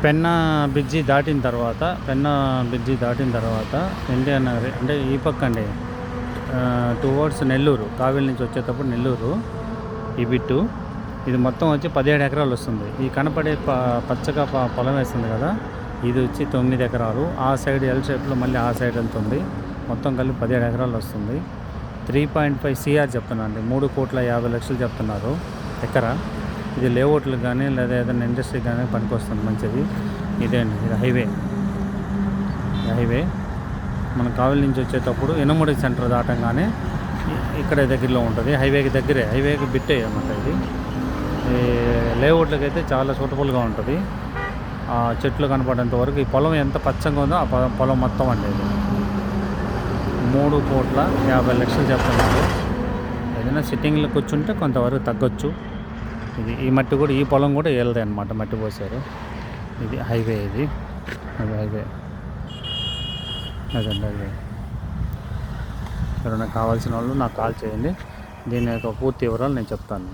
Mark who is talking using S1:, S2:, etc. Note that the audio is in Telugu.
S1: పెన్నా బ్రిడ్జి దాటిన తర్వాత ఎన్టీఆర్ నగర్ అంటే ఈ పక్క అండి, టువర్డ్స్ నెల్లూరు, కావేలి నుంచి వచ్చేటప్పుడు నెల్లూరు ఈ బిట్టు. ఇది మొత్తం వచ్చి 17 ఎకరాలు వస్తుంది. ఈ కనపడే పచ్చగా పొలం వేస్తుంది కదా, ఇది వచ్చి 9 ఎకరాలు. ఆ సైడ్ ఎల్ షేప్లో మళ్ళీ ఆ సైడ్ వెళ్తుంది. మొత్తం కలిపి 17 ఎకరాలు వస్తుంది. 3.5 CR చెప్తున్నాను అండి, 3,50,00,000 చెప్తున్నారు ఎకరా. ఇది లేఅవుట్లకు కానీ లేదా ఏదైనా ఇండస్ట్రీకి కానీ పనికొస్తుంది మంచిది. ఇదే అండి, ఇది హైవే మనం కావేలి నుంచి వచ్చేటప్పుడు ఇనముడి సెంటర్ దాటంగానే ఇక్కడ దగ్గరలో ఉంటుంది. హైవేకి దగ్గరే, హైవేకి బిట్టే అన్నమాట ఇది. ఈ లేఅవుట్లకి అయితే చాలా సూటబుల్గా ఉంటుంది. ఆ చెట్లు కనపడేంత వరకు ఈ పొలం ఎంత పచ్చగా ఉందో ఆ పొలం మొత్తం అండి. ఇది 3,50,00,000 చెప్తున్నారు. ఏదైనా సిట్టింగ్లో కూర్చుంటే కొంతవరకు తగ్గొచ్చు. ఇది ఈ మట్టి కూడా, ఈ పొలం కూడా వేయలేదే అనమాట, మట్టి పోసారు. ఇది హైవే, అది హైవే అదండి. అది ఎవరైనా కావాల్సిన వాళ్ళు నాకు కాల్ చేయండి. దీని యొక్క పూర్తి వివరాలు నేను చెప్తాను.